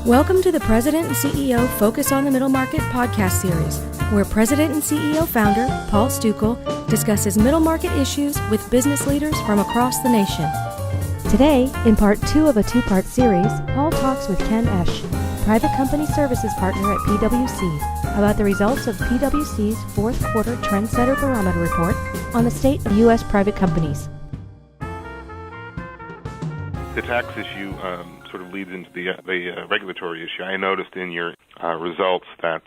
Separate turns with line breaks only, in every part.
Welcome to the President and CEO Focus on the Middle Market podcast series, where President and CEO Founder Paul Stukel discusses middle market issues with business leaders from across the nation. Today, in part 2 of a 2-part series, Paul talks with Ken Esch, Private Company Services Partner at PwC, about the results of PwC's fourth quarter Trendsetter Barometer report on the state of U.S. private companies.
The tax issue sort of leads into the regulatory issue. I noticed in your results that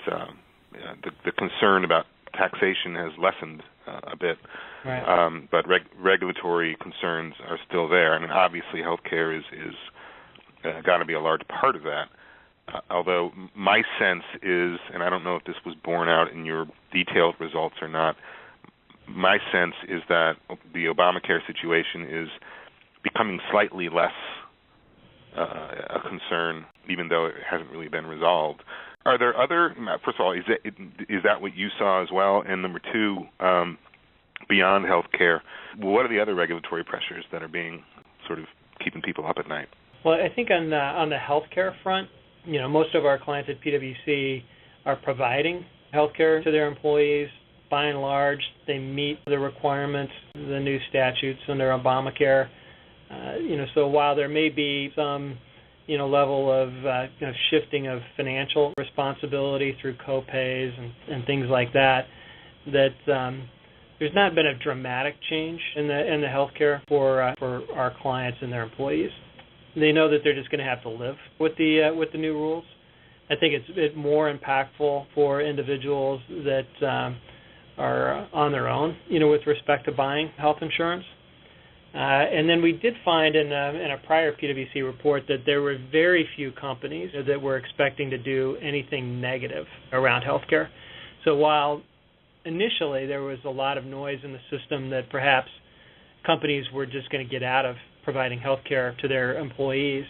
the concern about taxation has lessened a bit,
right.
But regulatory concerns are still there. I mean, obviously, healthcare is got to be a large part of that. Although my sense is, and I don't know if this was borne out in your detailed results or not, my sense is that the Obamacare situation is becoming slightly less a concern, even though it hasn't really been resolved. Are there other? First of all, is that what you saw as well? And number two, beyond healthcare, what are the other regulatory pressures that are being sort of keeping people up at night?
Well, I think on the healthcare front, most of our clients at PwC are providing healthcare to their employees. By and large, they meet the requirements, the new statutes under Obamacare. So while there may be some, level of shifting of financial responsibility through co-pays and things like that, there's not been a dramatic change in the healthcare for our clients and their employees. They know that they're just going to have to live with the new rules. I think it's more impactful for individuals that are on their own, with respect to buying health insurance. And then we did find in a prior PwC report that there were very few companies that were expecting to do anything negative around healthcare. So while initially there was a lot of noise in the system that perhaps companies were just going to get out of providing healthcare to their employees,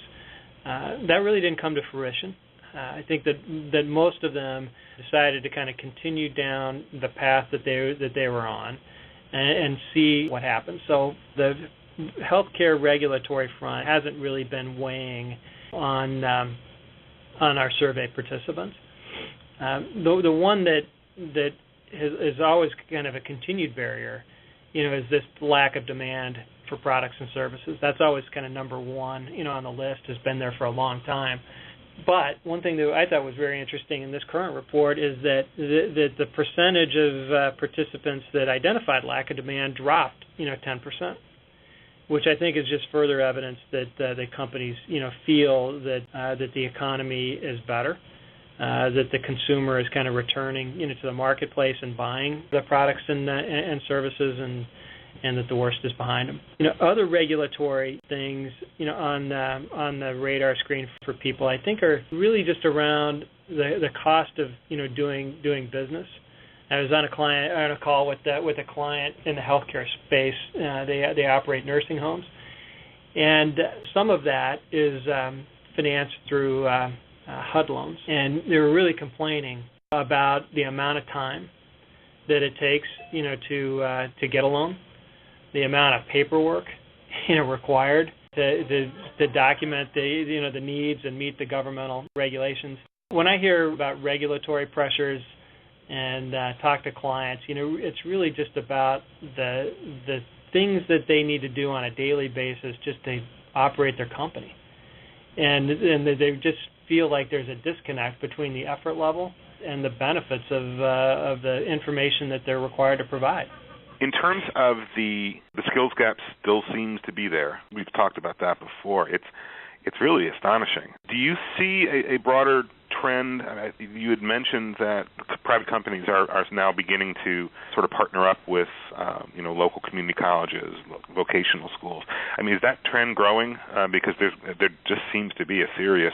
that really didn't come to fruition. I think that most of them decided to kind of continue down the path that they were on and see what happens. So the healthcare regulatory front hasn't really been weighing on our survey participants. The one that is always kind of a continued barrier, is this lack of demand for products and services. That's always kind of number one, on the list, has been there for a long time. But one thing that I thought was very interesting in this current report is that the percentage of participants that identified lack of demand dropped, 10%, which I think is just further evidence that the companies, feel that the economy is better, that the consumer is kind of returning, to the marketplace and buying the products and services, and that the worst is behind them. Other regulatory things, on the radar screen for people, I think, are really just around the cost of, doing business. I was on a call with a client in the healthcare space. They operate nursing homes, and some of that is financed through HUD loans, and they were really complaining about the amount of time that it takes, to get a loan. The amount of paperwork, required to document the needs and meet the governmental regulations. When I hear about regulatory pressures and talk to clients, it's really just about the things that they need to do on a daily basis just to operate their company, and they just feel like there's a disconnect between the effort level and the benefits of the information that they're required to provide.
In terms of the skills gap still seems to be there. We've talked about that before. It's really astonishing. Do you see a broader trend? You had mentioned that private companies are now beginning to sort of partner up with local community colleges, vocational schools. I mean, is that trend growing? Because there just seems to be a serious.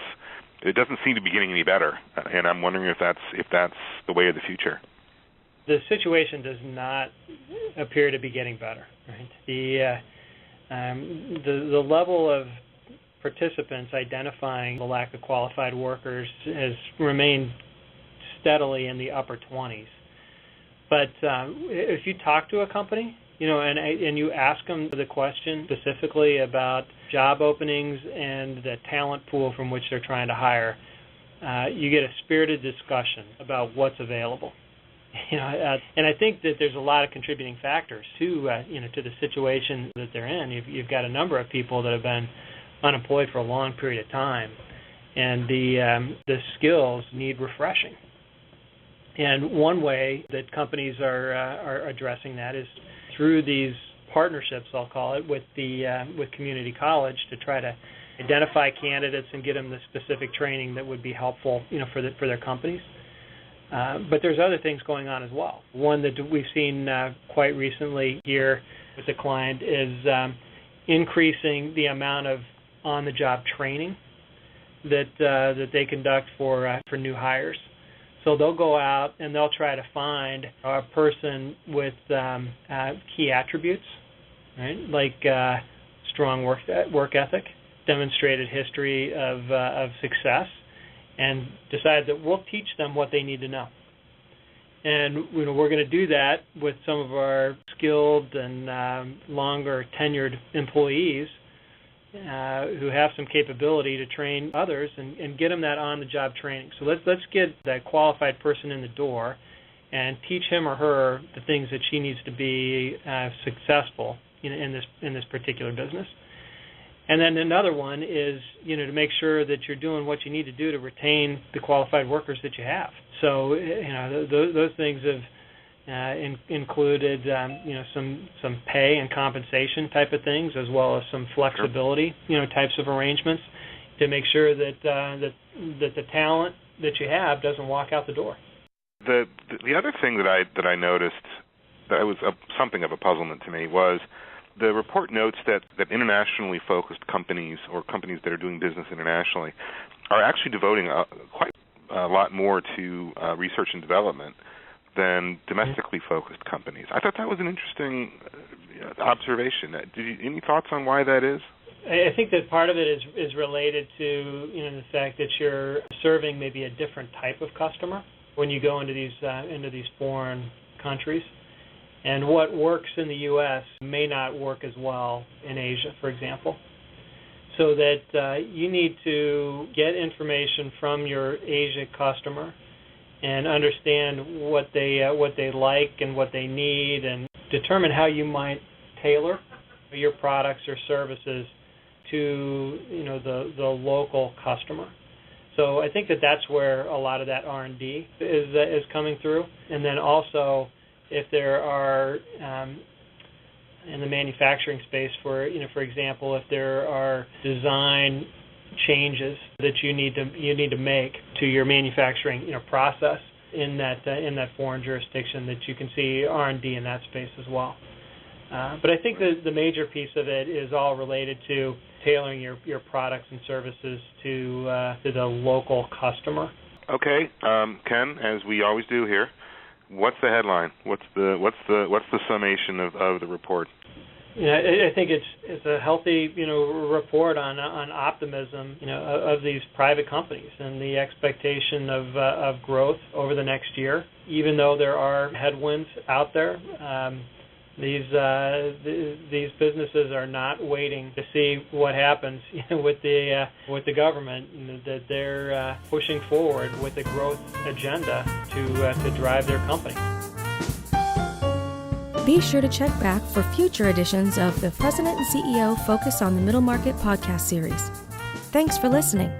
It doesn't seem to be getting any better, and I'm wondering if that's the way of the future.
The situation does not appear to be getting better. Right? The level of participants identifying the lack of qualified workers has remained steadily in the upper 20s. But if you talk to a company, and you ask them the question specifically about job openings and the talent pool from which they're trying to hire, you get a spirited discussion about what's available. And I think that there's a lot of contributing factors to the situation that they're in. You've got a number of people that have been unemployed for a long period of time, and the skills need refreshing. And one way that companies are addressing that is through these partnerships, I'll call it, with community college to try to identify candidates and get them the specific training that would be helpful, for their companies. But there's other things going on as well. One that we've seen quite recently here with a client is increasing the amount of on-the-job training that they conduct for new hires. So they'll go out and they'll try to find a person with key attributes, right? Like strong work ethic, demonstrated history of success, and decide that we'll teach them what they need to know. And we're going to do that with some of our skilled and longer tenured employees who have some capability to train others and get them that on-the-job training. So let's get that qualified person in the door and teach him or her the things that she needs to be successful in this particular business. And then another one is to make sure that you're doing what you need to do to retain the qualified workers that you have. So those things have included some pay and compensation type of things, as well as some flexibility types of arrangements to make sure that the talent that you have doesn't walk out the door.
The other thing that I noticed that was something of a puzzlement to me was the report notes that internationally focused companies, or companies that are doing business internationally, are actually devoting quite a lot more to research and development than domestically focused companies. I thought that was an interesting observation. Any thoughts on why that is?
I think that part of it is related to the fact that you're serving maybe a different type of customer when you go into these foreign countries. And what works in the U.S. may not work as well in Asia, for example. So that you need to get information from your Asia customer and understand what they like and what they need, and determine how you might tailor your products or services to the local customer. So I think that's where a lot of that R&D is coming through. And then also, if there are in the manufacturing space, for example, if there are design changes that you need to make to your manufacturing process in that foreign jurisdiction, that you can see R&D in that space as well. But I think the major piece of it is all related to tailoring your products and services to the local customer.
Okay, Ken, as we always do here, what's the headline? What's the summation of the report?
I think it's a healthy report on optimism of these private companies and the expectation of growth over the next year. Even though there are headwinds out there, these businesses are not waiting to see what happens with the government. That they're pushing forward with a growth agenda to drive their company.
Be sure to check back for future editions of the President and CEO Focus on the Middle Market podcast series. Thanks for listening.